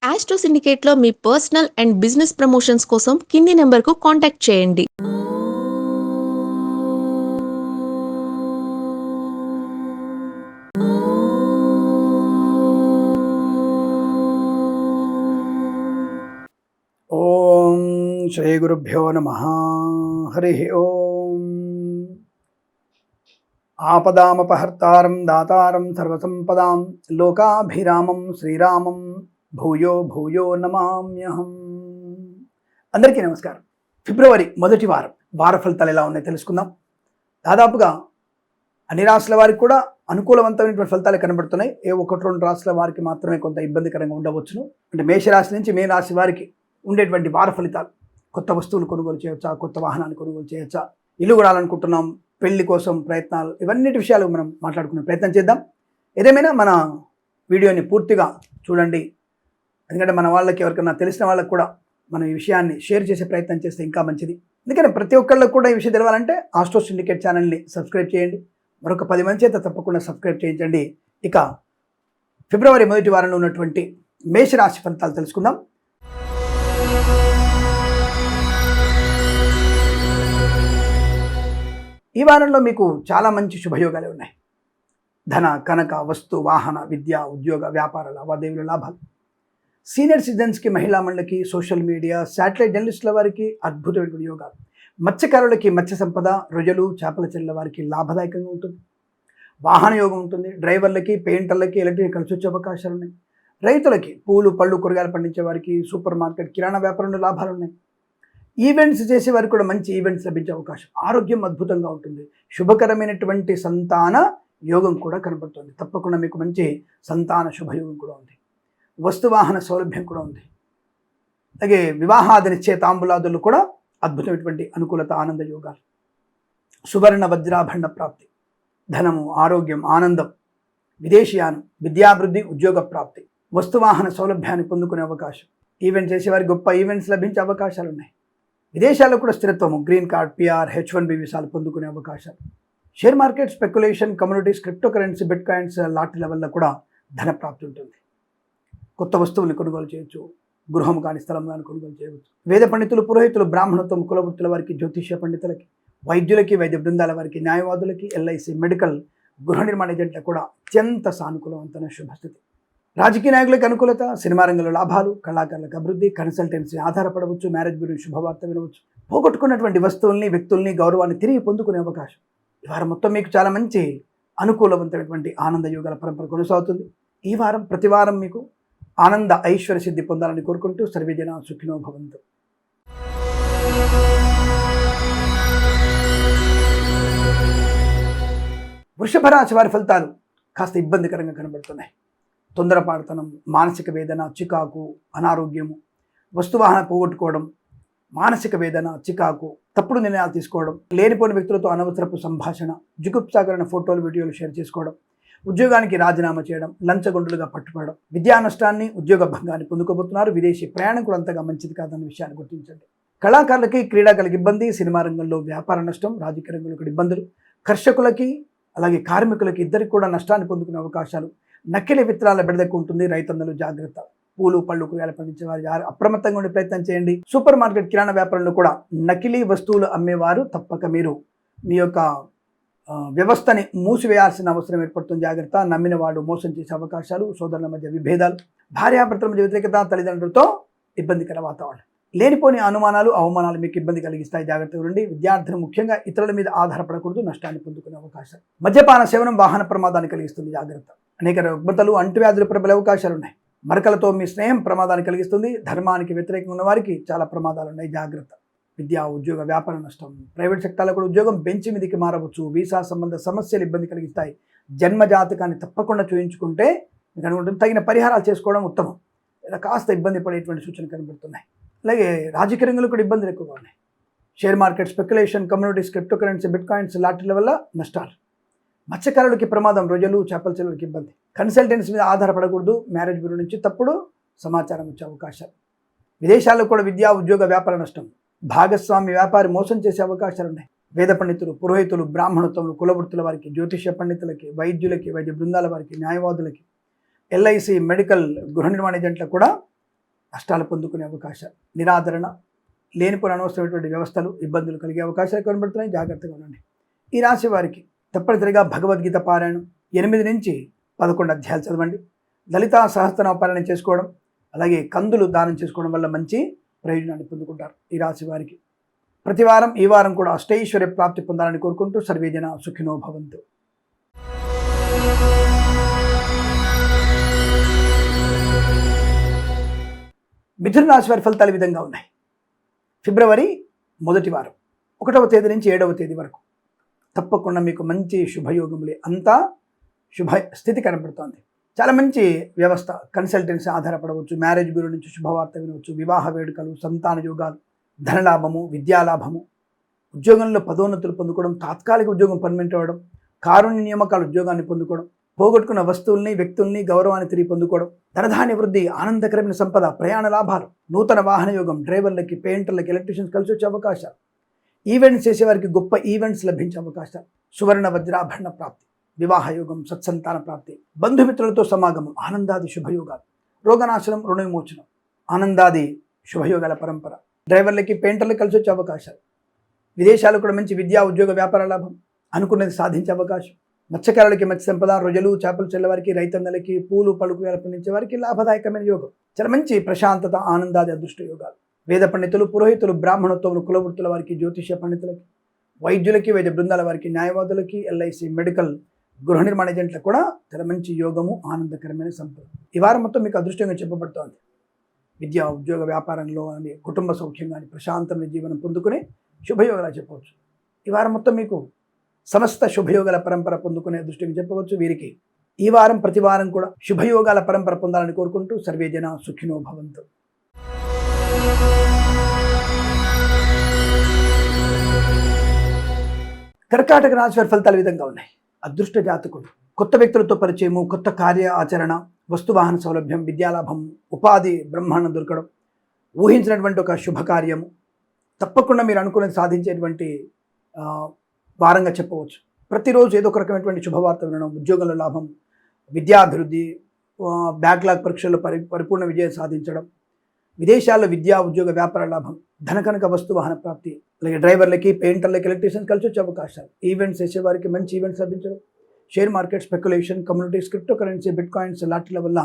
Astro సిండికేట్లో మీ personal and business promotions కోసం కింది నెంబర్కు కాంటాక్ట్ చేయండి. ఓం శ్రీ గురుభ్యో నమః. హరి ఓం. ఆపదామపహర్తారం దాతారం సర్వసంపదాం లోకాభిరామం శ్రీరామం భూయో భూయో నమామ్యహం. అందరికీ నమస్కారం. ఫిబ్రవరి మొదటి వార ఫలితాలు ఎలా ఉన్నాయో తెలుసుకుందాం. దాదాపుగా అన్ని రాశుల వారికి కూడా అనుకూలవంతమైనటువంటి ఫలితాలు కనబడుతున్నాయి. ఒకటి రెండు రాశుల వారికి మాత్రమే కొంత ఇబ్బందికరంగా ఉండవచ్చును. అంటే మేషరాశి నుంచి మే రాశి వారికి ఉండేటువంటి వార ఫలితాలు. కొత్త వస్తువులు కొనుగోలు చేయవచ్చా, కొత్త వాహనాలు కొనుగోలు చేయవచ్చా, ఇల్లు కొనాలనుకుంటున్నాం, పెళ్లి కోసం ప్రయత్నాలు, ఇవన్నిటి విషయాలు మనం మాట్లాడుకునే ప్రయత్నం చేద్దాం. ఏదేమైనా మన వీడియోని పూర్తిగా చూడండి. ఎందుకంటే మన వాళ్ళకి ఎవరికైనా తెలిసిన వాళ్ళకి కూడా మనం ఈ విషయాన్ని షేర్ చేసే ప్రయత్నం చేస్తే ఇంకా మంచిది. ఎందుకంటే ప్రతి ఒక్కళ్ళకు కూడా ఈ విషయం తెలవాలంటే ఆస్ట్రో సిండికేట్ ఛానల్ని సబ్స్క్రైబ్ చేయండి. మరొక 10 మంది చేత తప్పకుండా సబ్స్క్రైబ్ చేయించండి. ఇక ఫిబ్రవరి మొదటి వారంలో ఉన్నటువంటి మేషరాశి ఫలితాలు తెలుసుకుందాం. ఈ వారంలో మీకు చాలా మంచి శుభయోగాలు ఉన్నాయి. ధన, కనక, వస్తు, వాహన, విద్య, ఉద్యోగ, వ్యాపార లావాదేవీల లాభాలు. సీనియర్ సిటిజన్స్కి, మహిళా మండలికి, సోషల్ మీడియా, శాటిలైట్ జర్నలిస్టుల వారికి అద్భుతమైన యోగాలు. మత్స్యకారులకి మత్స్య సంపద, రొయ్యలు, చేపల చెల్లెల వారికి లాభదాయకంగా ఉంటుంది. వాహన యోగం ఉంటుంది. డ్రైవర్లకి, పెయింటర్లకి, ఎలక్ట్రిక్ కలిసి వచ్చే అవకాశాలు ఉన్నాయి. రైతులకి, పూలు, పళ్ళు, కూరగాయలు పండించే వారికి, సూపర్ మార్కెట్, కిరాణా వ్యాపారంలో లాభాలు ఉన్నాయి. ఈవెంట్స్ చేసే వారికి కూడా మంచి ఈవెంట్స్ లభించే అవకాశం. ఆరోగ్యం అద్భుతంగా ఉంటుంది. శుభకరమైనటువంటి సంతాన యోగం కూడా కనబడుతుంది. తప్పకుండా మీకు మంచి సంతాన శుభయోగం కూడా ఉంది. వస్తువాహన సౌలభ్యం కూడా ఉంది. అలాగే వివాహాది నిశ్చయ తాంబూలాదులు కూడా అద్భుతమైనటువంటి అనుకూలత, ఆనంద యోగాలు. సువర్ణ వజ్రాభరణ ప్రాప్తి, ధనము, ఆరోగ్యం, ఆనందం, విదేశీయానం, విద్యాభివృద్ధి, ఉద్యోగ ప్రాప్తి, వస్తువాహన సౌలభ్యాన్ని పొందుకునే అవకాశం. ఈవెంట్ చేసేవారికి గొప్ప ఈవెంట్స్ లభించే అవకాశాలు ఉన్నాయి. విదేశాల్లో కూడా స్థిరత్వము, గ్రీన్ కార్డ్, పిఆర్, H1B వీసాలు పొందుకునే అవకాశాలు. Share market, speculation, communities, cryptocurrency, bitcoins, లాటరీల వల్ల కూడా ధన ప్రాప్తి ఉంటుంది. కొత్త వస్తువుల్ని కొనుగోలు చేయొచ్చు. గృహం కానీ స్థలం కానీ కొనుగోలు చేయవచ్చు. వేద పండితులు, పురోహితులు, బ్రాహ్మణత్వం, కులవృత్తుల వారికి, జ్యోతిష్య పండితులకి, వైద్యులకి, వైద్య బృందాల వారికి, న్యాయవాదులకి, ఎల్ఐసి, మెడికల్, గృహ నిర్మాణ ఏజెంట్లకు కూడా అత్యంత సానుకూలవంతమైన శుభస్థితి. రాజకీయ నాయకులకు అనుకూలత, సినిమా రంగంలో లాభాలు, కళాకారులకు అభివృద్ధి, కన్సల్టెన్సీ ఆధారపడవచ్చు, మ్యారేజ్ గురించి శుభవార్త వినవచ్చు. పోగొట్టుకున్నటువంటి వస్తువుల్ని, వ్యక్తుల్ని, గౌరవాన్ని తిరిగి పొందుకునే అవకాశం. ఈ వారం మొత్తం మీకు చాలా మంచి అనుకూలవంతమైనటువంటి ఆనంద యోగాల పరంపర కొనసాగుతుంది. ఈ వారం ప్రతి వారం మీకు ఆనంద ఐశ్వర్య సిద్ధి పొందాలని కోరుకుంటూ సర్వేజన సుఖినో భవంతు. వృషభ రాశి వారి ఫలితాలు కాస్త ఇబ్బందికరంగా కనబడుతున్నాయి. తొందరపాటుతనం, మానసిక వేదన, చికాకు, అనారోగ్యము, వస్తువాహన పోగొట్టుకోవడం, మానసిక వేదన, చికాకు, తప్పుడు నిర్ణయాలు తీసుకోవడం, లేనిపోయిన వ్యక్తులతో అనవసరపు సంభాషణ, జుగుప్సాకరణ ఫోటోలు, వీడియోలు షేర్ చేసుకోవడం, ఉద్యోగానికి రాజీనామా చేయడం, లంచగొండులుగా పట్టుకోవడం, విద్యా నష్టాన్ని, ఉద్యోగ భంగాన్ని పొందుకోబోతున్నారు. విదేశీ ప్రయాణం కూడా అంతగా మంచిది కాదన్న విషయాన్ని గుర్తించండి. కళాకారులకి, క్రీడాకారులకు ఇబ్బంది, సినిమా రంగంలో వ్యాపార నష్టం, రాజకీయ రంగంలో కూడా ఇబ్బందులు, కర్షకులకి అలాగే కార్మికులకి ఇద్దరికి కూడా నష్టాన్ని పొందుకునే అవకాశాలు. నకిలీ విత్తనాల బెడదకు ఉంటుంది. రైతన్నలు జాగ్రత్త. పూలు, పళ్ళు, కూరగాయలు పండించే వారు అప్రమత్తంగా ఉండే ప్రయత్నం చేయండి. సూపర్ మార్కెట్, కిరాణా వ్యాపారంలో కూడా నకిలీ వస్తువులు అమ్మేవారు తప్పక మీరు మీ యొక్క వ్యవస్థని మూసివేయాల్సిన అవసరం ఏర్పడుతుంది. జాగ్రత్త. నమ్మిన వాడు మోసం చేసే అవకాశాలు, సోదరుల మధ్య విభేదాలు, భార్యాభర్తల మధ్య వ్యతిరేకత, తల్లిదండ్రులతో ఇబ్బందికర వాతావరణం, లేనిపోని అనుమానాలు, అవమానాలు మీకు ఇబ్బంది కలిగిస్తాయి. జాగ్రత్తగా ఉండి. విద్యార్థులు ముఖ్యంగా ఇతరుల మీద ఆధారపడకూడదు. నష్టాన్ని పొందుకునే అవకాశాలు. మద్యపాన సేవనం వాహన ప్రమాదాన్ని కలిగిస్తుంది. జాగ్రత్త. అనేక రుగ్మతలు, అంటువ్యాధులు ప్రబలే అవకాశాలు ఉన్నాయి. మరకలతో మీ స్నేహం ప్రమాదాన్ని కలిగిస్తుంది. ధర్మానికి వ్యతిరేకంగా ఉన్న వారికి చాలా ప్రమాదాలు ఉన్నాయి. జాగ్రత్త. విద్యా, ఉద్యోగ, వ్యాపార నష్టం, ప్రైవేట్ సెక్టార్లో కూడా ఉద్యోగం బెంచ్ మీదకి మారవచ్చు. వీసా సంబంధ సమస్యలు ఇబ్బంది కలిగిస్తాయి. జన్మ జాతకాన్ని తప్పకుండా చూయించుకుంటే మీకు అనుకుంటుంది తగిన పరిహారాలు చేసుకోవడం ఉత్తమం. ఇలా కాస్త ఇబ్బంది పడేటువంటి సూచనలు కనబడుతున్నాయి. అలాగే రాజకీయ రంగంలో కూడా ఇబ్బందులు ఎక్కువగా ఉన్నాయి. Share market, speculation, communities, cryptocurrency, bitcoins, లాటరీల వల్ల నష్టాలు. మత్స్యకారులకి ప్రమాదం, రొయ్యలు, చేపల చెరువులకి ఇబ్బంది. కన్సల్టెన్సీ మీద ఆధారపడకూడదు. మ్యారేజ్ బ్యూరో నుంచి తప్పుడు సమాచారం వచ్చే అవకాశాలు. విదేశాల్లో కూడా విద్యా, ఉద్యోగ, వ్యాపార నష్టం. భాగస్వామి వ్యాపారి మోసం చేసే అవకాశాలు ఉన్నాయి. వేద పండితులు, పురోహితులు, బ్రాహ్మణత్వం, కులవృత్తుల వారికి, జ్యోతిష్య పండితులకి, వైద్యులకి, వైద్య బృందాల వారికి, న్యాయవాదులకి, ఎల్ఐసి, మెడికల్, గృహ నిర్మాణ ఏజెంట్లకు కూడా నష్టాలు పొందుకునే అవకాశాలు, నిరాదరణ, లేనిపోయిన అనవసరమైనటువంటి వ్యవస్థలు, ఇబ్బందులు కలిగే అవకాశాలు కనబడుతున్నాయి. జాగ్రత్తగా ఉండండి. ఈ రాశి వారికి తప్పనిసరిగా భగవద్గీత పారాయణం 8 నుంచి 11 అధ్యాయాలు చదవండి. లలితా సహస్రనామ పారాయణం చేసుకోవడం, అలాగే కందులు దానం చేసుకోవడం వల్ల మంచి ప్రయోజనాన్ని పొందుకుంటారు. ఈ రాశి వారికి ప్రతి వారం ఈ వారం కూడా అష్టైశ్వర్య ప్రాప్తి పొందాలని కోరుకుంటూ సర్వేజన సుఖినో భవంతు. మిథున రాశి వారి ఫలితాలు ఈ విధంగా ఉన్నాయి. ఫిబ్రవరి 1వ వారం 1వ తేదీ నుంచి 7వ తేదీ వరకు తప్పకుండా మీకు మంచి శుభయోగములే, అంతా శుభ స్థితి కనబడుతోంది. చాలా మంచి వ్యవస్థ, కన్సల్టెన్సీ ఆధారపడవచ్చు, మ్యారేజ్ బ్యూరో నుంచి శుభవార్త వినవచ్చు, వివాహ వేడుకలు, సంతాన యోగాలు, ధనలాభము, విద్యాలాభము, ఉద్యోగంలో పదోన్నతులు పొందుకోవడం, తాత్కాలిక ఉద్యోగం పర్మనెంట్ అవ్వడం, కారుణ్య నియామకాల ఉద్యోగాన్ని పొందుకోవడం, పోగొట్టుకున్న వస్తువుల్ని, వ్యక్తుల్ని, గౌరవాన్ని తిరిగి పొందుకోవడం, ధనధాన్య వృద్ధి, ఆనందకరమైన సంపద, ప్రయాణ లాభాలు, నూతన వాహన యోగం, డ్రైవర్లకి, పెయింటర్లకి, ఎలక్ట్రీషియన్స్ కలిసి వచ్చే అవకాశాలు, ఈవెంట్స్ చేసేవారికి గొప్ప ఈవెంట్స్ లభించే అవకాశాలు, సువర్ణ వజ్రాభరణ ప్రాప్తి, వివాహ యోగం, సత్సంతాన ప్రాప్తి, బంధుమిత్రులతో సమాగమం, ఆనందాది శుభయోగాలు, రోగనాశనం, రుణ విమోచనం, ఆనందాది శుభయోగాల పరంపర, డ్రైవర్లకి, పెయింటర్లకి కలిసి వచ్చే అవకాశాలు, విదేశాలు కూడా మంచి విద్యా, ఉద్యోగ, వ్యాపార లాభం, అనుకున్నది సాధించే అవకాశం, మత్స్యకారులకి మత్స్య సంపద, రొయ్యలు, చేపలు చెల్లవారికి, రైతన్నలకి, పూలు పలుకు పండించే వారికి లాభదాయకమైన యోగం, చాలా మంచి ప్రశాంతత, ఆనందాది అదృష్ట యోగాలు, వేద పండితులు, పురోహితులు, బ్రాహ్మణోత్తములు, కులవృత్తుల వారికి, జ్యోతిష పండితులకి, వైద్యులకి, వైద్య బృందాల వారికి, న్యాయవాదులకి, ఎల్ఐసి, మెడికల్, గృహ నిర్మాణ ఏజెంట్లకు కూడా చాలా మంచి యోగము, ఆనందకరమైన సంపద. ఈ వారం మొత్తం మీకు అదృష్టంగా చెప్పబడుతోంది. విద్య, ఉద్యోగ, వ్యాపారంలో కానీ, కుటుంబ సౌఖ్యం కానీ, ప్రశాంతమైన జీవనం పొందుకునే శుభయోగాలు చెప్పవచ్చు. ఈ వారం మొత్తం మీకు సమస్త శుభయోగాల పరంపర పొందుకునే అదృష్టంగా చెప్పవచ్చు. వీరికి ఈ వారం ప్రతి వారం కూడా శుభయోగాల పరంపర పొందాలని కోరుకుంటూ సర్వేజన సుఖినో భవంతు. కర్కాటక రాశి వారి ఫలితాలు ఈ విధంగా ఉన్నాయి. అదృష్ట జాతకుడు, కొత్త వ్యక్తులతో పరిచయము, కొత్త కార్య ఆచరణ, వస్తువాహన సౌలభ్యం, విద్యాలాభం, ఉపాధి బ్రహ్మాండం దొరకడం, ఊహించినటువంటి ఒక శుభకార్యము, తప్పకుండా మీరు అనుకున్నది సాధించేటువంటి వారంగా చెప్పవచ్చు. ప్రతిరోజు ఏదో ఒక రకమైనటువంటి శుభవార్త వినడం, ఉద్యోగంలో లాభం, విద్యాభివృద్ధి, బ్యాక్లాగ్ పరీక్షల్లో పరిపూర్ణ విజయం సాధించడం, విదేశాల్లో విద్యా, ఉద్యోగ, వ్యాపార లాభం, ధనకనక వస్తు వాహన ప్రాప్తి, అలాగే డ్రైవర్లకి, పెయింటర్లకి, ఎలక్ట్రీషియన్స్ కలిసి వచ్చే అవకాశాలు, ఈవెంట్స్ చేసేవారికి మంచి ఈవెంట్స్ లభించడం, share market, speculation, communities, cryptocurrency, bitcoins, లాటరీల వల్ల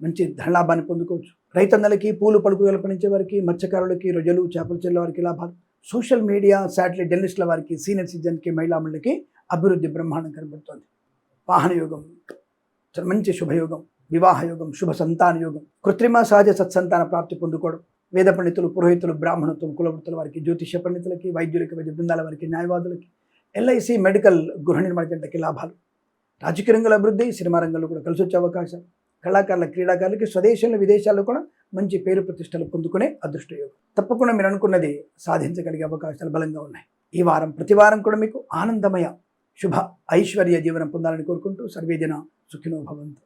మంచి ధనలాభాన్ని పొందుకోవచ్చు. రైతన్నలకి, పూలు పలుకు పండించే వారికి, మత్స్యకారులకి, రొయ్యలు, చేపలు చెల్లే వారికి లాభాలు, సోషల్ మీడియా, శాటిలైట్ జర్నలిస్టుల వారికి, సీనియర్ సిటిజన్కి, మహిళామణులకి అభివృద్ధి బ్రహ్మాండం కనబడుతోంది. వాహన యోగం, చాలా మంచి శుభయోగం, వివాహ యోగం, శుభ సంతాన యోగం, కృత్రిమ సహజ సత్సంతాన ప్రాప్తి పొందుకోవడం, వేద పండితులు, పురోహితులు, బ్రాహ్మణత్వం, కులవృత్తుల వారికి, జ్యోతిష పండితులకి, వైద్యులకి, వైద్య బృందాల వారికి, న్యాయవాదులకి, ఎల్ఐసి, మెడికల్, గృహ నిర్మాణ జంటకి లాభాలు, రాజకీయ రంగంలో అభివృద్ధి, సినిమా రంగంలో కూడా కలిసి వచ్చే అవకాశాలు, కళాకారుల, క్రీడాకారులకి స్వదేశంలో, విదేశాల్లో కూడా మంచి పేరు ప్రతిష్టలు పొందుకునే అదృష్ట యోగం. తప్పకుండా మీరు అనుకున్నది సాధించగలిగే అవకాశాలు బలంగా ఉన్నాయి. ఈ వారం ప్రతి వారం కూడా మీకు ఆనందమయ, శుభ, ఐశ్వర్య జీవనం పొందాలని కోరుకుంటూ సర్వేజన సుఖినో భవంతు.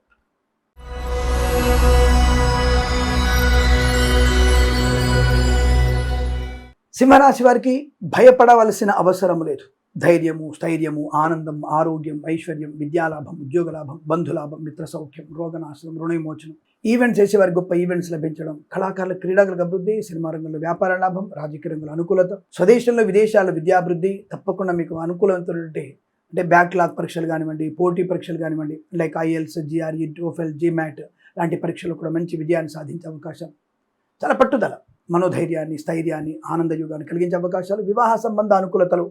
సింహరాశి వారికి భయపడవలసిన అవసరం లేదు. ధైర్యము, స్థైర్యము, ఆనందం, ఆరోగ్యం, ఐశ్వర్యం, విద్యాలాభం, ఉద్యోగలాభం, బంధులాభం, మిత్ర సౌఖ్యం, రోగనాశనం, రుణ విమోచనం, ఈవెంట్స్ చేసేవారికి గొప్ప ఈవెంట్స్ లభించడం, కళాకారుల, క్రీడాకారులకు అభివృద్ధి, సినిమా రంగంలో వ్యాపార లాభం, రాజకీయ రంగంలో అనుకూలత, స్వదేశంలో, విదేశాల్లో విద్యాభివృద్ధి, తప్పకుండా మీకు అనుకూలమైనటువంటి అంటే బ్యాక్లాగ్ పరీక్షలు కానివ్వండి, పోటీ పరీక్షలు కానివ్వండి, like IELTS, GRE, TOEFL, GMAT లాంటి పరీక్షలు కూడా మంచి విజయాన్ని సాధించే అవకాశం, చాలా పట్టుదల, మనోధైర్యాన్ని, స్థైర్యాన్ని, ఆనంద యోగాన్ని కలిగించే అవకాశాలు, వివాహ సంబంధ అనుకూలతలు,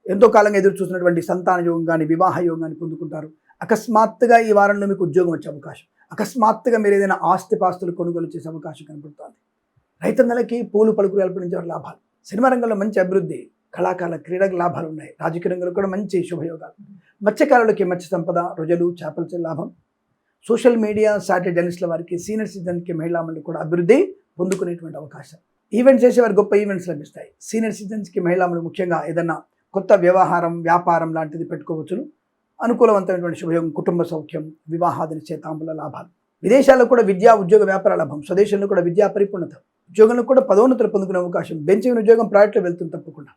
ఎంతో కాలంగా ఎదురు చూసినటువంటి సంతాన యోగం కానీ, వివాహ యోగాన్ని పొందుకుంటారు. అకస్మాత్తుగా ఈ వారంలో మీకు ఉద్యోగం వచ్చే అవకాశం, అకస్మాత్తుగా మీరు ఏదైనా ఆస్తిపాస్తులు కొనుగోలు చేసే అవకాశం కనబడుతుంది. రైతన్నలకి, పూలు పలుకులు కల్పించే లాభాలు, సినిమా రంగంలో మంచి అభివృద్ధి, కళాకారుల, క్రీడకు లాభాలు ఉన్నాయి. రాజకీయ రంగంలో కూడా మంచి శుభయోగాలు, మత్స్యకారులకి మత్స్య సంపద, రొయ్యలు, చేపల లాభం, సోషల్ మీడియా, శాటిలైట్ జర్నలిస్టుల వారికి, సీనియర్ సిటిజన్కి, మహిళామణులకు కూడా అభివృద్ధి పొందుకునేటువంటి అవకాశం, ఈవెంట్స్ చేసేవారికి గొప్ప ఈవెంట్స్ లభిస్తాయి. సీనియర్ సిటిజన్స్కి, మహిళామణులు ముఖ్యంగా ఏదన్నా కొత్త వ్యవహారం, వ్యాపారం లాంటిది పెట్టుకోవచ్చును. అనుకూలవంతమైనటువంటి శుభయోగం, కుటుంబ సౌఖ్యం, వివాహాది నిశ్చయితాంబుల లాభాలు, విదేశాల్లో కూడా విద్యా, ఉద్యోగ, వ్యాపార లాభం, స్వదేశంలో కూడా విద్యా పరిపూర్ణత, ఉద్యోగంలో కూడా పదోన్నతులు పొందుకునే అవకాశం, బెంచిన ఉద్యోగం ప్రాజెక్టులో వెళ్తుంది తప్పకుండా.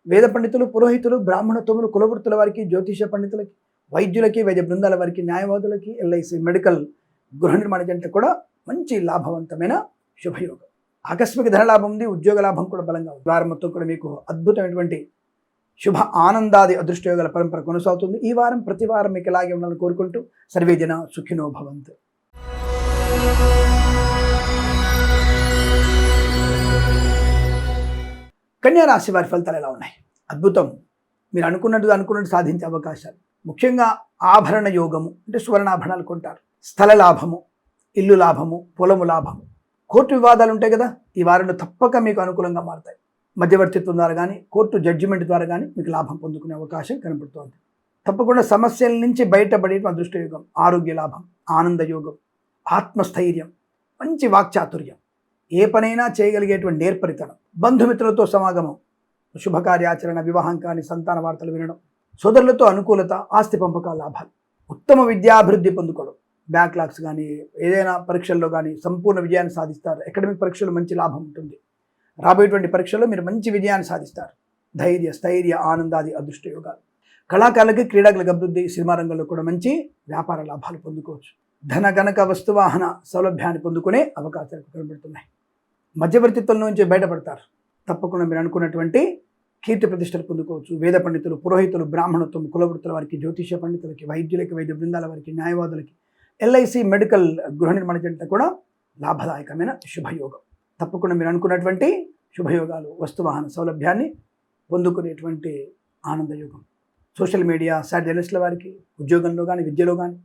వేద పండితులు, పురోహితులు, బ్రాహ్మణత్వములు, కులవృత్తుల వారికి, జ్యోతిష పండితులకి, వైద్యులకి, వైద్య బృందాల వారికి, న్యాయవాదులకి, ఎల్ఐసి, మెడికల్, గృహ నిర్మాణ జంటకు కూడా మంచి లాభవంతమైన శుభయోగం. ఆకస్మిక ధనలాభం ఉంది, ఉద్యోగ లాభం కూడా బలంగా ఉంది. వారం మొత్తం కూడా మీకు అద్భుతమైనటువంటి శుభ ఆనందాది అదృష్టయోగాల పరంపర కొనసాగుతుంది. ఈ వారం ప్రతి వారం మీకు ఇలాగే ఉండాలని కోరుకుంటూ సర్వే జన సుఖినో భవంతు. కన్యా రాశి వారి ఫలితాలు ఎలా ఉన్నాయి? అద్భుతం. మీరు అనుకున్నట్టు సాధించే అవకాశాలు, ముఖ్యంగా ఆభరణ యోగము అంటే సువర్ణాభరణాలు కొంటారు, స్థల లాభము, ఇల్లు లాభము, పొలము లాభము, కోర్టు వివాదాలు ఉంటాయి కదా, ఈ వారంలో తప్పక మీకు అనుకూలంగా మారుతాయి. మధ్యవర్తిత్వం ద్వారా కానీ కోర్టు జడ్జిమెంట్ ద్వారా కానీ మీకు లాభం పొందుకునే అవకాశం కనబడుతోంది. తప్పకుండా సమస్యల నుంచి బయటపడే అదృష్టయోగం, ఆరోగ్య లాభం, ఆనంద యోగం, ఆత్మస్థైర్యం, మంచి వాక్చాతుర్యం, ఏ పనైనా చేయగలిగేటువంటి నేర్పరితనం, బంధుమిత్రులతో సమాగమం, శుభకార్యాచరణ, వివాహం కానీ సంతాన వార్తలు వినడం, సోదరులతో అనుకూలత, ఆస్తి పంపకాల లాభాలు, ఉత్తమ విద్యాభివృద్ధి పొందుకోవడం, బ్యాక్లాగ్స్ కానీ ఏదైనా పరీక్షల్లో కానీ సంపూర్ణ విజయాన్ని సాధిస్తారు. అకాడమిక్ పరీక్షలు మంచి లాభం ఉంటుంది. రాబోయేటువంటి పరీక్షల్లో మీరు మంచి విజయాన్ని సాధిస్తారు. ధైర్య స్థైర్య ఆనందాది అదృష్ట యోగాలు. కళాకారులకి క్రీడాకులకు అభివృద్ధి, సినిమా రంగంలో కూడా మంచి వ్యాపార లాభాలు పొందుకోవచ్చు. ధన గణక వస్తువాహన సౌలభ్యాన్ని పొందుకునే అవకాశాలు కనబడుతున్నాయి. మధ్యవర్తిత్వం నుంచి బయటపడతారు. తప్పకుండా మీరు అనుకున్నటువంటి కీర్తి ప్రతిష్టలు పొందుకోవచ్చు. వేద పండితులు, పురోహితులు, బ్రాహ్మణత్వం, కులవృత్తుల వారికి, జ్యోతిష పండితులకి, వైద్యులకి, వైద్య బృందాల వారికి, న్యాయవాదులకి, ఎల్ఐసి, మెడికల్, గృహ నిర్మాణ జంట కూడా లాభదాయకమైన శుభయోగం. తప్పకుండా మీరు అనుకున్నటువంటి శుభయోగాలు, వస్తువాహన సౌలభ్యాన్ని పొందుకునేటువంటి ఆనందయోగం. సోషల్ మీడియా, సాట్ జర్నలిస్టుల వారికి ఉద్యోగంలో కానీ, విద్యలో కానీ,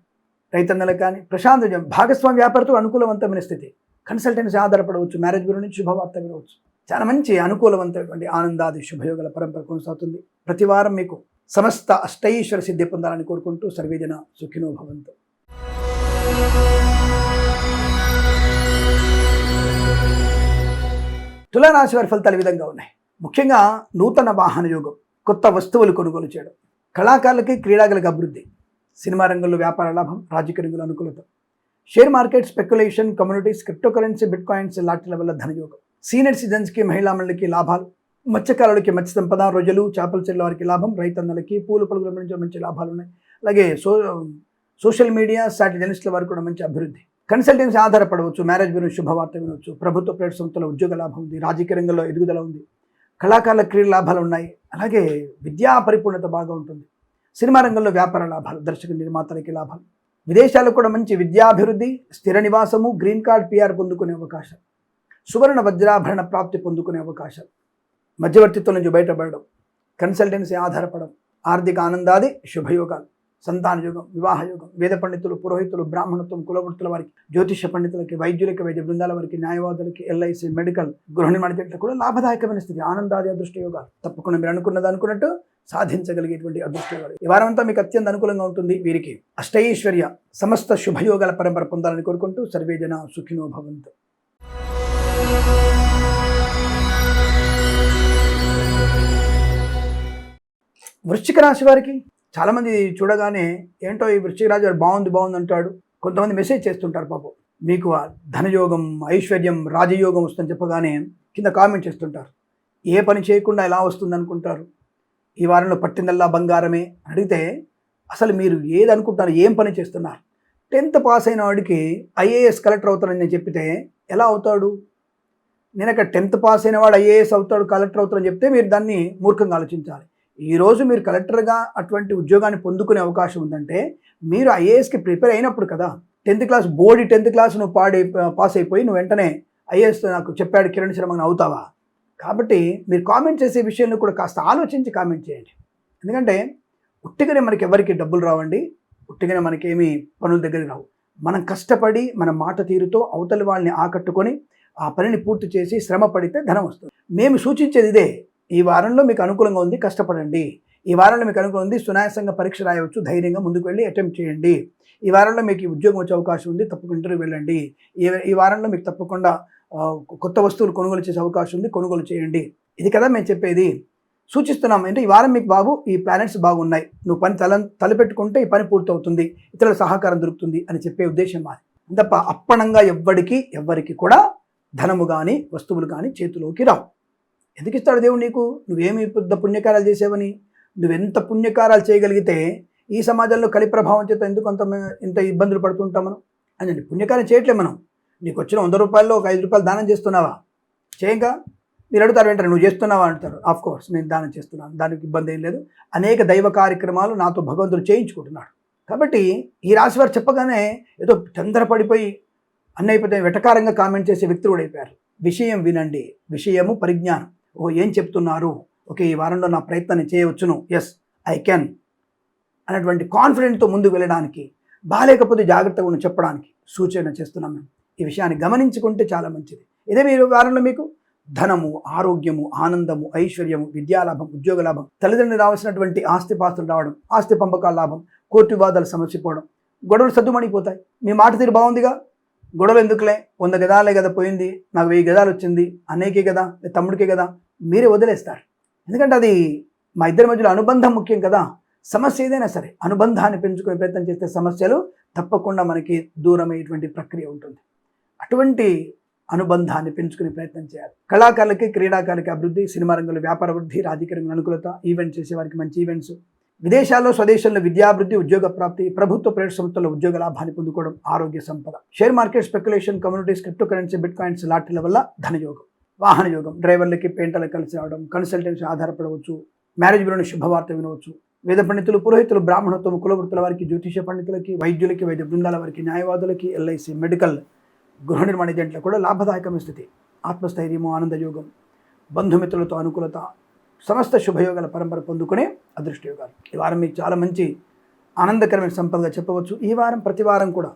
రైతన్నలకు కానీ ప్రశాంత భాగస్వామ్య వ్యాపారతో అనుకూలవంతమైన స్థితి. కన్సల్టెన్సీ ఆధారపడవచ్చు. మ్యారేజ్ బ్యూరో నుంచి శుభవార్త వినవచ్చు. చాలా మంచి అనుకూలవంతమైనటువంటి ఆనందాది శుభయోగాల పరంపర కొనసాగుతుంది. ప్రతి వారం మీకు సమస్త అష్టైశ్వర సిద్ధి పొందాలని కోరుకుంటూ సర్వేజన సుఖినో భవంతు. తులారాశి వారి ఫలితాలు ఈ విధంగా ఉన్నాయి. ముఖ్యంగా నూతన వాహన యోగం, కొత్త వస్తువులు కొనుగోలు చేయడం, కళాకారులకి క్రీడాకులకు అభివృద్ధి, సినిమా రంగంలో వ్యాపార లాభం, రాజకీయ రంగంలో అనుకూలత, share market, speculation, communities, cryptocurrency, bit coins లాంటి వల్ల ధనయోగం, సీనియర్ సిటిజన్స్కి, మహిళా మండలికి లాభాలు, మత్స్యకారులకి మత్స్య సంపద, రొయ్యలు, చేపల చెరువుల వారికి లాభం, రైతన్నలకి పూలు పలుకుల నుంచి మంచి లాభాలు ఉన్నాయి. అలాగే సోషల్ మీడియా, సాటి జర్నలిస్టుల వారికి కూడా మంచి అభివృద్ధి. కన్సల్టెన్సీ ఆధారపడవచ్చు. మ్యారేజ్ బ్యూరో శుభవార్త వినవచ్చు. ప్రభుత్వ ప్రైవేట్ సంస్థల ఉద్యోగ లాభం ఉంది. రాజకీయ రంగంలో ఎదుగుదల ఉంది. కళాకారుల క్రీడా లాభాలు ఉన్నాయి. అలాగే విద్యా పరిపూర్ణత బాగా ఉంటుంది. సినిమా రంగంలో వ్యాపార లాభాలు, దర్శక నిర్మాతలకి లాభాలు, విదేశాలకు కూడా మంచి విద్యాభివృద్ధి, స్థిర నివాసము, గ్రీన్ కార్డ్, పిఆర్ పొందుకునే అవకాశం, సువర్ణ వజ్రాభరణ ప్రాప్తి పొందుకునే అవకాశం, మధ్యవర్తిత్వం నుంచి బయటపడడం, కన్సల్టెన్సీ ఆధారపడడం, ఆర్థిక ఆనందాది శుభయోగాలు, సంతాన యోగం, వివాహ యోగం, వేద పండితులు, పురోహితులు, బ్రాహ్మణత్వం, కులవృత్తుల వారికి, జ్యోతిష పండితులకి, వైద్యులకి, వైద్య బృందాల వారికి, న్యాయవాదులకి, ఎల్ఐసి, మెడికల్, గృహ నిర్మాణ జంటలకు కూడా లాభదాయకమైన స్థితి, ఆనందాది అదృష్ట యోగాలు. తప్పకుండా మీరు అనుకున్నట్టు సాధించగలిగేటువంటి అదృష్ట యోగాలు. ఈ వారమంతా మీకు అత్యంత అనుకూలంగా ఉంటుంది. వీరికి అష్టైశ్వర్య సమస్త శుభయోగాల పరంపర పొందాలని కోరుకుంటూ సర్వేజన సుఖినో భవంతు. వృశ్చిక రాశి వారికి చాలామంది చూడగానే ఏంటో ఈ వృశ్చిక రాశి వారు బాగుంది అంటాడు. కొంతమంది మెసేజ్ చేస్తుంటారు. పాపం మీకు ధనయోగం, ఐశ్వర్యం, రాజయోగం వస్తుందని చెప్పగానే కింద కామెంట్ చేస్తుంటారు. ఏ పని చేయకుండా ఎలా వస్తుంది అనుకుంటారు? ఈ వారంలో పట్టిందల్లా బంగారమే అడిగితే అసలు మీరు ఏది అనుకుంటున్నారు? ఏం పని చేస్తున్నారు? 10th పాస్ అయిన వాడికి ఐఏఎస్ కలెక్టర్ అవుతానని నేను చెప్పితే ఎలా అవుతాడు? నేను అక్కడ 10th పాస్ అయిన వాడు ఐఏఎస్ అవుతాడు, కలెక్టర్ అవుతాడని చెప్తే మీరు దాన్ని మూర్ఖంగా ఆలోచించాలి. ఈరోజు మీరు కలెక్టర్గా అటువంటి ఉద్యోగాన్ని పొందుకునే అవకాశం ఉందంటే మీరు ఐఏఎస్కి ప్రిపేర్ అయినప్పుడు కదా. 10th class board 10th class నువ్వు పాస్ అయిపోయి నువ్వు వెంటనే ఐఏఎస్ నాకు చెప్పాడు కిరణ్ శర్మ అవుతావా? కాబట్టి మీరు కామెంట్ చేసే విషయంలో కూడా కాస్త ఆలోచించి కామెంట్ చేయండి. ఎందుకంటే ఉట్టిగానే మనకి ఎవరికి డబ్బులు రావండి, ఉట్టిగానే మనకేమీ పనుల దగ్గరికి రావు. మనం కష్టపడి మన మాట తీరుతో అవతలి వాళ్ళని ఆకట్టుకొని ఆ పనిని పూర్తి చేసి శ్రమ పడితే ధనం వస్తుంది. మేము సూచించేది ఇదే. ఈ వారంలో మీకు అనుకూలంగా ఉంది, కష్టపడండి. ఈ వారంలో మీకు అనుకూలంగా ఉంది, సునాయాసంగా పరీక్ష రాయవచ్చు, ధైర్యంగా ముందుకు వెళ్ళి అటెంప్ట్ చేయండి. ఈ వారంలో మీకు ఈ ఉద్యోగం వచ్చే అవకాశం ఉంది, తప్పకుండా ఇంటర్వ్యూ వెళ్ళండి. ఈ వారంలో మీకు తప్పకుండా కొత్త వస్తువులు కొనుగోలు చేసే అవకాశం ఉంది, కొనుగోలు చేయండి. ఇది కదా మేము చెప్పేది. సూచిస్తున్నాం అంటే ఈ వారం మీకు ఈ ప్లానెట్స్ బాగున్నాయి, నువ్వు పని తలపెట్టుకుంటే ఈ పని పూర్తవుతుంది, ఇతరుల సహకారం దొరుకుతుంది అని చెప్పే ఉద్దేశం మాది. తప్ప అప్పణంగా ఎవ్వరికి కూడా ధనము కానీ వస్తువులు కానీ చేతిలోకి రావు. ఎందుకు ఇస్తాడు దేవుడు నీకు? నువ్వేమి పెద్ద పుణ్యకారాలు చేసేవని. నువ్వెంత పుణ్యకారాలు చేయగలిగితే ఈ సమాజంలో కలి ప్రభావం చేత ఎందుకు ఇంత ఇబ్బందులు పడుతుంటాం మనం అని. పుణ్యకార్యం చేయట్లేదు మనం, నీకు వచ్చిన 100 రూపాయల్లో ఒక 5 రూపాయలు దానం చేస్తున్నావా? చేయంగా. మీరు అడుగుతారు వెంటనే, నువ్వు చేస్తున్నావా అంటారు. ఆఫ్ కోర్స్ నేను దానం చేస్తున్నాను, దానికి ఇబ్బంది ఏం లేదు. అనేక దైవ కార్యక్రమాలు నాతో భగవంతుడు చేయించుకుంటున్నాడు. కాబట్టి ఈ రాశి వారు చెప్పగానే ఏదో తొందరపడిపోయి అన్నైపోతే వెటకారంగా కామెంట్ చేసే వ్యక్తులు కూడా అయిపోయారు. విషయం వినండి, విషయము పరిజ్ఞానం. ఏం చెప్తున్నారు, ఓకే ఈ వారంలో నా ప్రయత్నాన్ని చేయవచ్చును, ఎస్ ఐ కెన్ అనేటువంటి కాన్ఫిడెంట్తో ముందుకు వెళ్ళడానికి, బాగాలేకపోతే జాగ్రత్తగా ఉండి చెప్పడానికి సూచన చేస్తున్నాం మేము. ఈ విషయాన్ని గమనించుకుంటే చాలా మంచిది. ఇదే మీరు వారంలో మీకు ధనము, ఆరోగ్యము, ఆనందము, ఐశ్వర్యము, విద్యాలాభం, ఉద్యోగ లాభం, తల్లిదండ్రులు రావాల్సినటువంటి ఆస్తిపాస్తులు రావడం, ఆస్తి పంపకాల లాభం, కోర్టు వివాదాలు సమస్యపోవడం, గొడవలు సద్దుమణిపోతాయి. మీ మాట తీరు బాగుందిగా, గొడవలు ఎందుకులే, 100 గదాలే కదా పోయింది, నాకు 1000 గదాలు వచ్చింది, అన్నయ్యకే కదా, తమ్ముడికే కదా, మీరే వదిలేస్తారు. ఎందుకంటే అది మా ఇద్దరి మధ్యలో అనుబంధం ముఖ్యం కదా. సమస్య ఏదైనా సరే అనుబంధాన్ని పెంచుకునే ప్రయత్నం చేస్తే సమస్యలు తప్పకుండా మనకి దూరమయ్యేటువంటి ప్రక్రియ ఉంటుంది. అటువంటి అనుబంధాన్ని పెంచుకునే ప్రయత్నం చేయాలి. కళాకారులకి, క్రీడాకారులకి అభివృద్ధి, సినిమా రంగంలో వ్యాపార వృద్ధి, రాజకీయ రంగంలో అనుకూలత, ఈవెంట్ చేసేవారికి మంచి ఈవెంట్స్, విదేశాల్లో స్వదేశంలో విద్యాభివృద్ధి, ఉద్యోగ ప్రాప్తి, ప్రభుత్వ ప్రైవేట్ సంస్థల్లో ఉద్యోగ లాభాన్ని పొందుకోవడం, ఆరోగ్య సంపద, share market, speculation, communities, cryptocurrency, bitcoins, లాటరీల వల్ల ధనయోగం, వాహన యోగం, డ్రైవర్లకి పెయింటర్లకు కలిసి రావడం, కన్సల్టెన్సీ ఆధారపడవచ్చు, మ్యారేజ్ బ్యూరోని శుభవార్త వినవచ్చు, వేద పండితులు, పురోహితులు, బ్రాహ్మణత్వం, కులవృత్తుల వారికి, జ్యోతిష పండితులకి, వైద్యులకి, వైద్య బృందాల వారికి, న్యాయవాదులకి, ఎల్ఐసి, మెడికల్, గృహ నిర్మాణ ఏజెంట్లకు కూడా లాభదాయకమైన స్థితి, ఆత్మస్థైర్యము, ఆనందయోగం, బంధుమిత్రులతో అనుకూలత, సమస్త శుభయోగాల పరంపర పొందుకునే అదృష్ట యోగాలు. ఈ వారం మీకు చాలా మంచి ఆనందకరమైన సంపదగా చెప్పవచ్చు. ఈ వారం ప్రతి వారం కూడా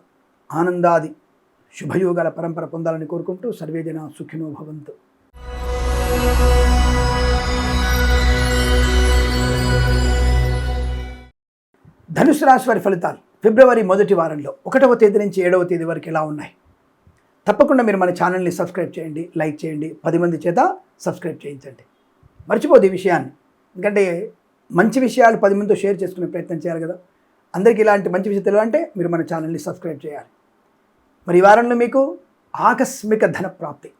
ఆనందాది శుభయోగాల పరంపర పొందాలని కోరుకుంటూ సర్వేజన సుఖినో భవంతు. ధనుసు రాశి వారి ఫలితాలు ఫిబ్రవరి మొదటి వారంలో 1వ తేదీ నుంచి 7వ తేదీ వరకు ఎలా ఉన్నాయి? తప్పకుండా మీరు మన ఛానల్ని సబ్స్క్రైబ్ చేయండి, లైక్ చేయండి, 10 మంది చేత సబ్స్క్రైబ్ చేయించండి. మర్చిపోదు ఈ విషయాన్ని, ఎందుకంటే మంచి విషయాలు 10 మందితో షేర్ చేసుకునే ప్రయత్నం చేయాలి కదా. అందరికీ ఇలాంటి మంచి విషయం తెలియాలంటే మీరు మన ఛానల్ని సబ్స్క్రైబ్ చేయాలి. మరి ఈ వారంలో మీకు ఆకస్మిక ధన ప్రాప్తి.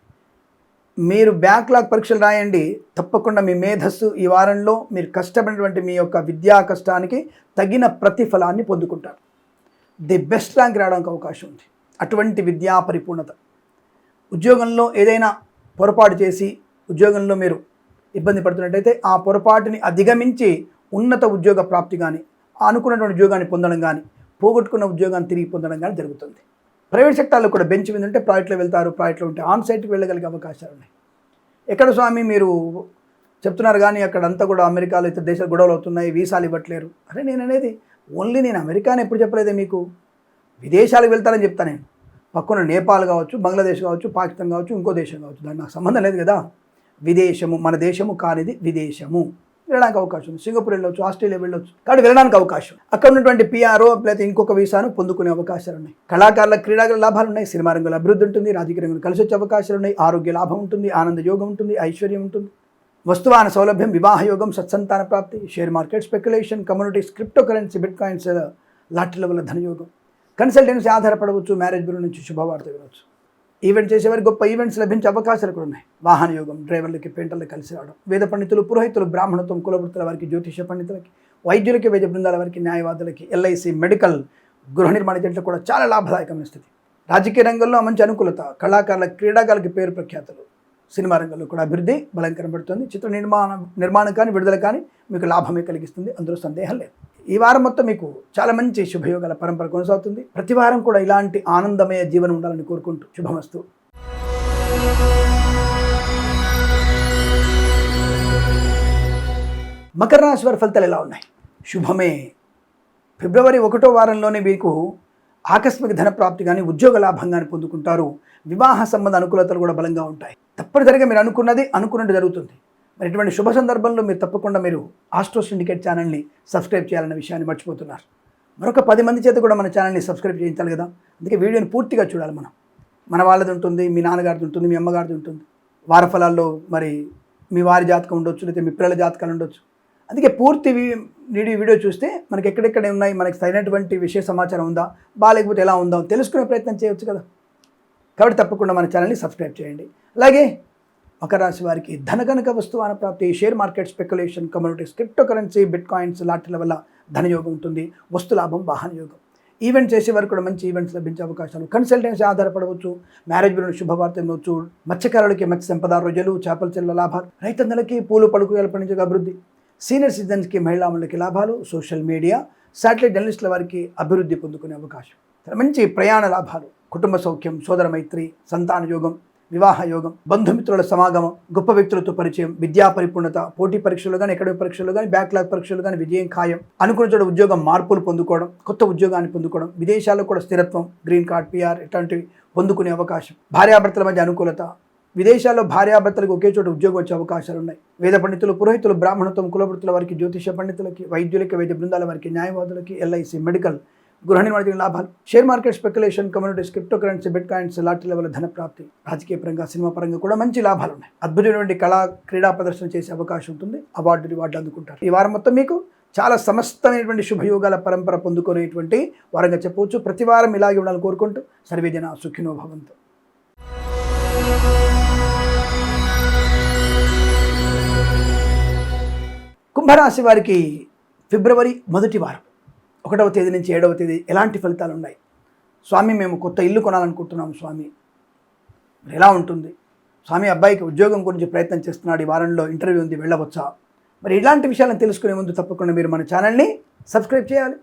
మీరు బ్యాక్లాగ్ పరీక్షలు రాయండి, తప్పకుండా మీ మేధస్సు ఈ వారంలో మీరు కష్టపడినటువంటి మీ యొక్క విద్యా కష్టానికి తగిన ప్రతిఫలాన్ని పొందుకుంటారు. ది బెస్ట్ ర్యాంక్ రావడానికి అవకాశం ఉంది. అటువంటి విద్యా పరిపూర్ణత. ఉద్యోగంలో ఏదైనా పొరపాటు చేసి ఉద్యోగంలో మీరు ఇబ్బంది పడుతున్నట్టయితే ఆ పొరపాటుని అధిగమించి ఉన్నత ఉద్యోగ ప్రాప్తి కానీ, అనుకున్నటువంటి ఉద్యోగాన్ని పొందడం కానీ, పోగొట్టుకున్న ఉద్యోగాన్ని తిరిగి పొందడం కానీ జరుగుతుంది. ప్రైవేట్ సెక్టార్లో కూడా బెంచ్ మీద ఉంటే ప్రాజెక్ట్లో వెళ్తారు, ప్రాజెక్ట్లో ఉంటే ఆన్ సైట్కి వెళ్ళగలిగే అవకాశాలు ఉన్నాయి. ఎక్కడ స్వామి మీరు చెప్తున్నారు కానీ అక్కడంతా కూడా అమెరికాలో ఇతర దేశాలు గొడవలు అవుతున్నాయి, వీసాలు ఇవ్వట్లేరు. అరే నేను అనేది ఓన్లీ నేను అమెరికాని ఎప్పుడు చెప్పలేదే మీకు, విదేశాలకు వెళ్తారని చెప్తాను నేను. పక్కన నేపాల్ కావచ్చు, బంగ్లాదేశ్ కావచ్చు, పాకిస్తాన్ కావచ్చు, ఇంకో దేశం కావచ్చు, దానికి నాకు సంబంధం లేదు కదా. విదేశము, మన దేశము కానిది విదేశము, వెళ్ళడానికి అవకాశం ఉంది. సింగపూర్ వెళ్ళవచ్చు, ఆస్ట్రేలియా వెళ్ళవచ్చు, కాబట్టి వెళ్ళడానికి అవకాశం. అక్కడ ఉన్నటువంటి పిఆర్ఓ లేకపోతే ఇంకొక వీసాను పొందుకునే అవకాశాలు ఉన్నాయి. కళాకారుల, క్రీడాకారుల లాభాలు ఉన్నాయి. సినిమా రంగంలో అభివృద్ధి ఉంటుంది. రాజకీయ రంగంలో కలిసి వచ్చే అవకాశాలు ఉన్నాయి. ఆరోగ్య లాభం ఉంటుంది, ఆనంద యోగం ఉంటుంది, ఐశ్వర్యం ఉంటుంది, వస్తువాహన సౌలభ్యం, వివాహ యోగం, సత్సంతాన ప్రాప్తి, share market, speculation, communities, cryptocurrency, bitcoins, లాటరీల వల్ల ధనయోగం, కన్సల్టెన్సీ ఆధారపడవచ్చు, మ్యారేజ్ బ్యూరో నుంచి శుభవార్త వినవచ్చు, ఈవెంట్ చేసేవారికి గొప్ప ఈవెంట్స్ లభించే అవకాశాలు కూడా ఉన్నాయి. వాహన యోగం, డ్రైవర్లకి, పెయింటర్లకి కలిసి రావడం, వేద పండితులు, పురోహితులు, బ్రాహ్మణత్వం, కులవృత్తుల వారికి, జ్యోతిష పండితులకి, వైద్యులకి, వైద్య బృందాల వారికి, న్యాయవాదులకి, ఎల్ఐసి, మెడికల్, గృహ నిర్మాణ ఏజెంట్లకు కూడా చాలా లాభదాయకమైన స్థితి. రాజకీయ రంగంలో మంచి అనుకూలత, కళాకారుల, క్రీడాకారులకి పేరు ప్రఖ్యాతులు, సినిమా రంగంలో కూడా అభివృద్ధి బలం కనబడుతుంది. చిత్ర నిర్మాణం కానీ విడుదల కానీ మీకు లాభమే కలిగిస్తుంది, అందులో సందేహం లేదు. ఈ వారం మొత్తం మీకు చాలా మంచి శుభయోగాల పరంపర కొనసాగుతుంది. ప్రతి వారం కూడా ఇలాంటి ఆనందమయ జీవనం ఉండాలని కోరుకుంటూ శుభమస్తు. మకర రాశి వారి ఫలితాలు ఎలా ఉన్నాయి? శుభమే. ఫిబ్రవరి 1వ వారంలోనే మీకు ఆకస్మిక ధన ప్రాప్తి కానీ, ఉద్యోగ లాభం కానీ పొందుకుంటారు. వివాహ సంబంధ అనుకూలతలు కూడా బలంగా ఉంటాయి. తప్పనిసరిగా మీరు అనుకున్నట్టు జరుగుతుంది. మరి ఇటువంటి శుభ సందర్భంలో మీరు తప్పకుండా మీరు ఆస్ట్రో సిండికేట్ ఛానల్ని సబ్స్క్రైబ్ చేయాలన్న విషయాన్ని మర్చిపోతున్నారు. మరొక 10 మంది చేత కూడా మన ఛానల్ని సబ్స్క్రైబ్ చేయించాలి కదా. అందుకే వీడియోని పూర్తిగా చూడాలి. మన వాళ్ళది ఉంటుంది, మీ నాన్నగారిది ఉంటుంది, మీ అమ్మగారిది ఉంటుంది. వార ఫలాల్లో మరి మీ వారి జాతకం ఉండొచ్చు, లేకపోతే మీ పిల్లల జాతకాలు ఉండొచ్చు. అందుకే పూర్తి వీడియో చూస్తే మనకి ఎక్కడెక్కడ ఉన్నాయి, మనకి సరైనటువంటి విషయ సమాచారం ఉందా, బాగాలేకపోతే ఎలా ఉందా తెలుసుకునే ప్రయత్నం చేయవచ్చు కదా. కాబట్టి తప్పకుండా మన ఛానల్ని సబ్స్క్రైబ్ చేయండి. అలాగే మకర రాశి వారికి ధనగనక వస్తువాన ప్రాప్తి, share market, speculation, communities, cryptocurrency, bitcoins, లాటరీల వల్ల ధనయోగం ఉంటుంది. వస్తు లాభం, వాహన యోగం. ఈవెంట్ చేసే వారికి కూడా మంచి ఈవెంట్స్ లభించే అవకాశాలు, కన్సల్టెన్సీ ఆధారపడవచ్చు, మ్యారేజ్ బ్యూరో శుభవార్త ఇవ్వచ్చు, మత్స్యకారులకి మత్స్య సంపద రోజులు, చేపల చెల్ల లాభాలు, రైతన్నలకి పూలు పడుకు పండించే అభివృద్ధి, సీనియర్ సిటిజన్స్కి మహిళాములకి లాభాలు, సోషల్ మీడియా శాటిలైట్ జర్నలిస్టుల వారికి అభివృద్ధి పొందుకునే అవకాశం, మంచి ప్రయాణ లాభాలు, కుటుంబ సౌఖ్యం, సోదర మైత్రి, సంతాన యోగం, వివాహ యోగం, బంధుమిత్రుల సమాగమం, గొప్ప వ్యక్తులతో పరిచయం, విద్యా పరిపూర్ణత, పోటీ పరీక్షలు కానీ అకాడమిక్ పరీక్షలు కానీ బ్యాక్లాగ్ పరీక్షలు కానీ విజయం ఖాయం, అనుకున్న చోట ఉద్యోగం మార్పులు పొందుకోవడం, కొత్త ఉద్యోగాన్ని పొందుకోవడం, విదేశాల్లో కూడా స్థిరత్వం, గ్రీన్ కార్డ్, పిఆర్ ఇట్లాంటివి పొందుకునే అవకాశం, భార్యాభర్తల మధ్య అనుకూలత, విదేశాల్లో భార్యాభర్తలకు ఒకే చోట ఉద్యోగం వచ్చే అవకాశాలు ఉన్నాయి. వేద పండితులు, పురోహితులు, బ్రాహ్మణత్వం, కులవృత్తుల వారికి, జ్యోతిష పండితులకి, వైద్యులకి, వైద్య బృందాల వారికి, న్యాయవాదులకి, ఎల్ఐసి, మెడికల్, గృహ నిర్మాణ లాభాలు, share market, speculation, communities, cryptocurrency, bit coins, lottery level ధన ప్రాప్తి, రాజకీయ పరంగా, సినిమా పరంగా కూడా మంచి లాభాలు ఉన్నాయి. అద్భుతమైనటువంటి కళా క్రీడా ప్రదర్శన చేసే అవకాశం ఉంటుంది. రివార్డులు అందుకుంటారు. ఈ వారం మొత్తం మీకు చాలా సమస్తమైనటువంటి శుభయోగాల పరంపర పొందుకునేటువంటి వారంగా చెప్పవచ్చు. ప్రతి వారం ఇలాగే ఉండాలని కోరుకుంటూ సర్వేజన సుఖినో భవంతు. కుంభరాశి వారికి ఫిబ్రవరి మొదటి వారం 1వ తేదీ నుంచి 7వ తేదీ ఎలాంటి ఫలితాలు ఉన్నాయి? స్వామి, మేము కొత్త ఇల్లు కొనాలనుకుంటున్నాం స్వామి, మరి ఎలా ఉంటుంది స్వామి? అబ్బాయికి ఉద్యోగం గురించి ప్రయత్నం చేస్తున్నాడు, ఈ వారంలో ఇంటర్వ్యూ ఉంది, వెళ్ళవచ్చా? మరి ఇలాంటి విషయాలను తెలుసుకునే ముందు తప్పకుండా మీరు మన ఛానల్ని సబ్స్క్రైబ్ చేయాలి.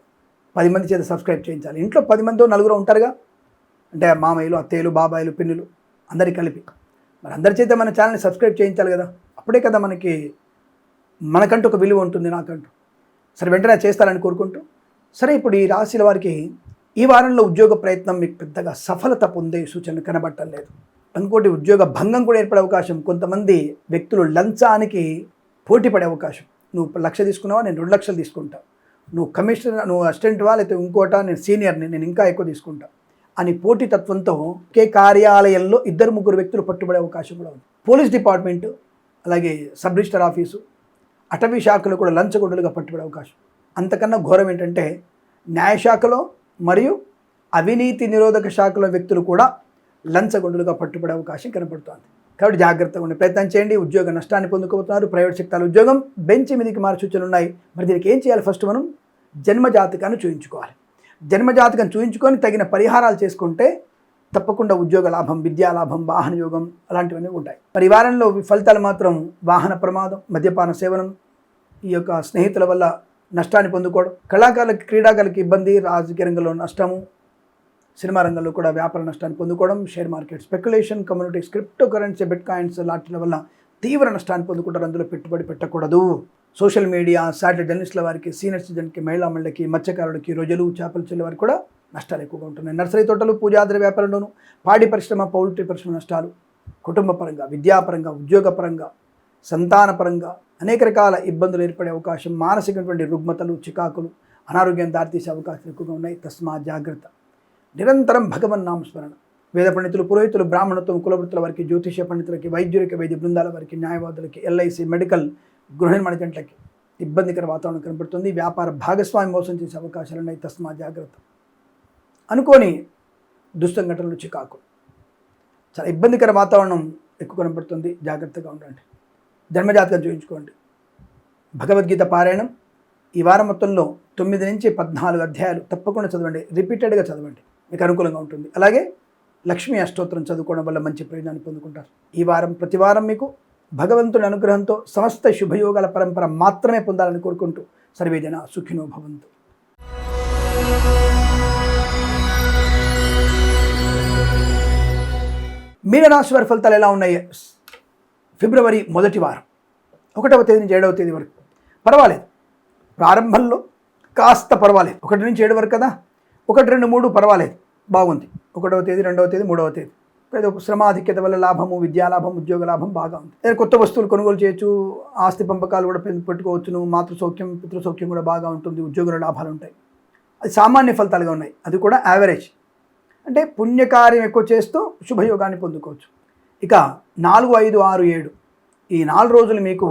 10 మంది చేత సబ్స్క్రైబ్ చేయించాలి. ఇంట్లో 10 మందో 4 ఉంటారుగా, అంటే మామయ్యలు, అత్తయ్యలు, బాబాయిలు, పిన్నులు అందరి కలిపి, మరి అందరి చేత మన ఛానల్ని సబ్స్క్రైబ్ చేయించాలి కదా. అప్పుడే కదా మనకంటూ ఒక విలువ ఉంటుంది, నాకంటూ. సరే, వెంటనే చేస్తారని కోరుకుంటూ, సరే, ఇప్పుడు ఈ రాశిల వారికి ఈ వారంలో ఉద్యోగ ప్రయత్నం మీకు పెద్దగా సఫలత పొందే సూచనలు కనబడటం లేదు. ఇంకోటి, ఉద్యోగ భంగం కూడా ఏర్పడే అవకాశం. కొంతమంది వ్యక్తులు లంచానికి పోటీ పడే అవకాశం. నువ్వు 1 లక్ష తీసుకున్నావా, నేను 2 లక్షలు తీసుకుంటా. నువ్వు కమిషనర్, నువ్వు అసిస్టెంట్వా, లేకపోతే ఇంకోట, నేను సీనియర్ని, నేను ఇంకా ఎక్కువ తీసుకుంటా అని పోటీతత్వంతో ఒకే కార్యాలయంలో 2-3 వ్యక్తులు పట్టుబడే అవకాశం కూడా ఉంది. పోలీస్ డిపార్ట్మెంట్, అలాగే సబ్ రిజిస్టర్ ఆఫీసు, అటవీ శాఖలో కూడా లంచగొండులుగా పట్టుబడే అవకాశం. అంతకన్నా ఘోరం ఏంటంటే న్యాయశాఖలో మరియు అవినీతి నిరోధక శాఖలో వ్యక్తులు కూడా లంచగొండులుగా పట్టుబడే అవకాశం కనపడుతోంది. కాబట్టి జాగ్రత్తగా ఉండే ప్రయత్నం చేయండి. ఉద్యోగ నష్టాన్ని పొందుకోబోతున్నారు. ప్రైవేట్ సెక్టార్ ఉద్యోగం బెంచ్ మీదకి మారే సూచనలు ఉన్నాయి. మరి దీనికి ఏం చేయాలి? ఫస్ట్ మనం జన్మజాతకాన్ని చూయించుకోవాలి. జన్మజాతకం చూయించుకొని తగిన పరిహారాలు చేసుకుంటే తప్పకుండా ఉద్యోగ లాభం, విద్యా లాభం, వాహన యోగం అలాంటివన్నీ ఉంటాయి. మరి ఈ వారంలో ఫలితాలు మాత్రం వాహన ప్రమాదం, మద్యపాన సేవనం, ఈ యొక్క స్నేహితుల వల్ల నష్టాన్ని పొందుకోవడం, కళాకారులకి, క్రీడాకారులకి ఇబ్బంది, రాజకీయ రంగంలో నష్టము, సినిమా రంగంలో కూడా వ్యాపార నష్టాన్ని పొందుకోవడం, share market, speculation, communities, cryptocurrency, bit coins లాంటి వల్ల తీవ్ర నష్టాన్ని పొందుకుంటారు. అందులో పెట్టుబడి పెట్టకూడదు. సోషల్ మీడియా, శాటిలైట్ జర్నలిస్టుల వారికి, సీనియర్ సిటిజన్కి, మహిళామణులకి, మత్స్యకారులకి, రోజులు, చేపల చెల్లె వారికి కూడా నష్టాలు ఎక్కువగా ఉంటున్నాయి. నర్సరీ తోటలు, పూజాద్ర వ్యాపారంలోనూ, పాడి పరిశ్రమ, పౌల్ట్రీ పరిశ్రమ నష్టాలు, కుటుంబ పరంగా, విద్యాపరంగా, ఉద్యోగపరంగా, సంతానపరంగా అనేక రకాల ఇబ్బందులు ఏర్పడే అవకాశం, మానసికమైనటువంటి రుగ్మతలు, చికాకులు, అనారోగ్యం దారితీసే అవకాశాలు ఎక్కువగా ఉన్నాయి. తస్మా జాగ్రత్త. నిరంతరం భగవన్నామస్మరణ. వేద పండితులు, పురోహితులు, బ్రాహ్మణత్వం, కులవృత్తుల వారికి, జ్యోతిష పండితులకి, వైద్యులకి, వైద్య బృందాల వారికి, న్యాయవాదులకి, ఎల్ఐసి, మెడికల్, గృహ నిర్మాణ జంటలకి ఇబ్బందికర వాతావరణం కనబడుతుంది. వ్యాపార భాగస్వామి మోసం చేసే అవకాశాలు ఉన్నాయి. తస్మా జాగ్రత్త. అనుకోని దుస్సంఘటనలు, చికాకు, చాలా ఇబ్బందికర వాతావరణం ఎక్కువ కనబడుతుంది. జాగ్రత్తగా ఉండండి. జన్మజాతకం చూపించుకోండి. భగవద్గీత పారాయణం ఈ వారం మొత్తంలో 9 నుంచి 14 అధ్యాయాలు తప్పకుండా చదవండి. రిపీటెడ్గా చదవండి, మీకు అనుకూలంగా ఉంటుంది. అలాగే లక్ష్మీ అష్టోత్తరం చదువుకోవడం వల్ల మంచి ప్రయోజనాన్ని పొందుకుంటారు. ఈ వారం ప్రతి వారం మీకు భగవంతుని అనుగ్రహంతో సమస్త శుభయోగాల పరంపర మాత్రమే పొందాలని కోరుకుంటూ సర్వేజన సుఖినో భవంతు. మీనరాశి వారి ఫలితాలు ఎలా ఉన్నాయి? ఫిబ్రవరి మొదటి వారం 1వ తేదీ నుంచి 7వ తేదీ వరకు పర్వాలేదు. ప్రారంభంలో కాస్త పర్వాలేదు. 1 నుంచి 7 వరకు కదా, 1, 2, 3 పర్వాలేదు, బాగుంది. 1వ తేదీ, 2వ తేదీ, 3వ తేదీ ఏదో శ్రమాధిక్యత వల్ల లాభము, విద్యాలాభం, ఉద్యోగ లాభం బాగా ఉంది. కొత్త వస్తువులు కొనుగోలు చేయొచ్చు, ఆస్తి పంపకాలు కూడా పెట్టుకోవచ్చును, మాతృసౌఖ్యం, పితృసౌఖ్యం కూడా బాగా ఉంటుంది, ఉద్యోగుల లాభాలు ఉంటాయి. అది సామాన్య ఫలితాలుగా ఉన్నాయి. అది కూడా యావరేజ్, అంటే పుణ్యకార్యం ఎక్కువ చేస్తూ శుభయోగాన్ని పొందుకోవచ్చు. ఇక 4, 5, 6, 7 ఈ 4 రోజులు మీకు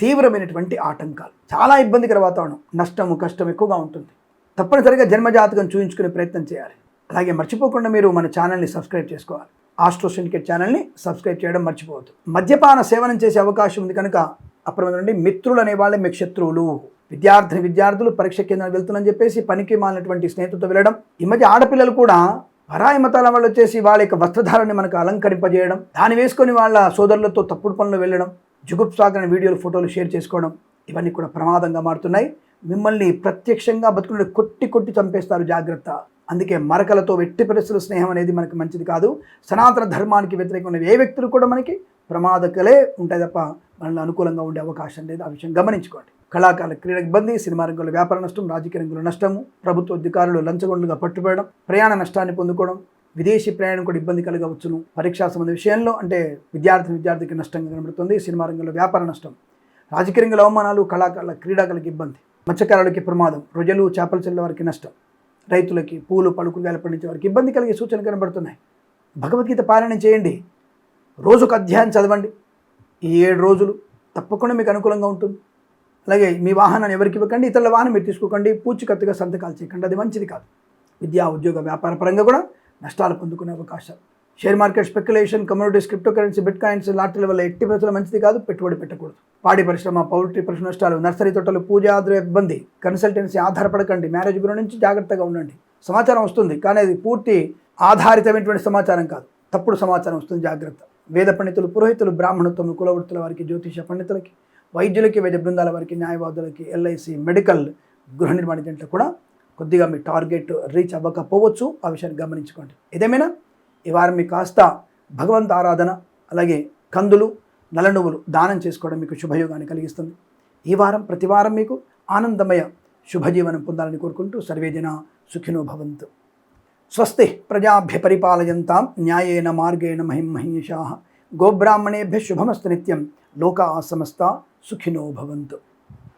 తీవ్రమైనటువంటి ఆటంకాలు, చాలా ఇబ్బందికర వాతావరణం, నష్టము, కష్టం ఎక్కువగా ఉంటుంది. తప్పనిసరిగా జన్మజాతకం చూయించుకునే ప్రయత్నం చేయాలి. అలాగే మర్చిపోకుండా మీరు మన ఛానల్ని సబ్స్క్రైబ్ చేసుకోవాలి. ఆస్ట్రో సిండికేట్ ఛానల్ని సబ్స్క్రైబ్ చేయడం మర్చిపోవద్దు. మద్యపాన సేవనం చేసే అవకాశం ఉంది కనుక అప్రమత్తంగా ఉండండి. మిత్రులు అనేవాళ్ళే మీకు శత్రువులు. విద్యార్థులు పరీక్ష కేంద్రానికి వెళ్తున్నారని చెప్పేసి పనికి మాలినటువంటి స్నేహితులతో వెళ్ళడం. ఈ మధ్య ఆడపిల్లలు కూడా పరాయి మతాల వాళ్ళు వచ్చేసి వాళ్ళ యొక్క వస్త్రధారాన్ని మనకు అలంకరింపజేయడం, దాన్ని వేసుకొని వాళ్ళ సోదరులతో తప్పుడు పనులు వెళ్ళడం, జుగుప్సాకరణ వీడియోలు ఫోటోలు షేర్ చేసుకోవడం, ఇవన్నీ కూడా ప్రమాదంగా మారుతున్నాయి. మిమ్మల్ని ప్రత్యక్షంగా బతుకుని కొట్టి చంపేస్తారు, జాగ్రత్త. అందుకే మరకలతో ఎట్టి పరిస్థితుల స్నేహం అనేది మనకి మంచిది కాదు. సనాతన ధర్మానికి వ్యతిరేకమైన ఏ వ్యక్తులు కూడా మనకి ప్రమాదకలే ఉంటాయి తప్ప మనల్ని అనుకూలంగా ఉండే అవకాశం లేదు. ఆ విషయం గమనించుకోండి. కళాకారుల క్రీడకు ఇబ్బంది, సినిమా రంగంలో వ్యాపార నష్టం, రాజకీయ రంగంలో నష్టము, ప్రభుత్వ అధికారులు లంచగొండలుగా పట్టుబడడం, ప్రయాణ నష్టాన్ని పొందుకోవడం, విదేశీ ప్రయాణం కూడా ఇబ్బంది కలగవచ్చును. పరీక్షా సంబంధ విషయంలో అంటే విద్యార్థికి నష్టంగా కనబడుతుంది. సినిమా రంగంలో వ్యాపార నష్టం, రాజకీయ రంగంలో అవమానాలు, కళాకారుల క్రీడాకారులకు ఇబ్బంది, మత్స్యకారులకి ప్రమాదం, రొయ్యలు చేపలు చెల్లె వారికి నష్టం, రైతులకి పూలు పలుకులు పండించే వారికి ఇబ్బంది కలిగే సూచనలు కనబడుతున్నాయి. భగవద్గీత పారాయణం చేయండి, రోజుకు అధ్యాయం చదవండి. ఈ 7 రోజులు తప్పకుండా మీకు అనుకూలంగా ఉంటుంది. అలాగే మీ వాహనాన్ని ఎవరికి ఇవ్వకండి, ఇతరుల వాహనం మీరు తీసుకోకండి, పూచికత్తుగా సంతకాలు చేయకండి, అది మంచిది కాదు. విద్యా ఉద్యోగ వ్యాపార పరంగా కూడా నష్టాలు పొందుకునే అవకాశాలు. Share market speculation, communities, cryptocurrency, bitcoins, లాటరీల వల్ల ఎట్టి పరిస్థితుల్లో మంచిది కాదు, పెట్టుబడి పెట్టకూడదు. పాడి పరిశ్రమ, పౌల్ట్రీ పరిశ్రమ నష్టాలు, నర్సరీ తోటలు, పూజా ఇబ్బంది, కన్సల్టెన్సీ ఆధారపడకండి, మ్యారేజ్ బ్యూరో నుంచి జాగ్రత్తగా ఉండండి. సమాచారం వస్తుంది కానీ అది పూర్తి ఆధారితమైనటువంటి సమాచారం కాదు, తప్పుడు సమాచారం వస్తుంది, జాగ్రత్త. వేద పండితులు, పురోహితులు, బ్రాహ్మణత్వము, కులవృత్తుల వారికి, జ్యోతిష పండితులకి, వైద్యులకి, వైద్య బృందాల వారికి, న్యాయవాదులకి, ఎల్ఐసి, మెడికల్, గృహ నిర్మాణ జంటలు కూడా కొద్దిగా మీ టార్గెట్ రీచ్ అవ్వకపోవచ్చు. ఆ విషయాన్ని గమనించుకోండి. ఏదేమైనా ఈ వారం మీకు కాస్త భగవంత్ ఆరాధన, అలాగే కందులు, నల్ల నువ్వులు దానం చేసుకోవడం మీకు శుభయోగాన్ని కలిగిస్తుంది. ఈ వారం ప్రతి వారం మీకు ఆనందమయ శుభజీవనం పొందాలని కోరుకుంటూ సర్వేజన సుఖినో భవంతు. స్వస్తి ప్రజాభ్య పరిపాలయంతాం న్యాయేన మార్గేణ మహిమహీషాః. గోబ్రాహ్మణేభ్య శుభమస్తు నిత్యం. లోకా సమస్తా సుఖినో భవంతు.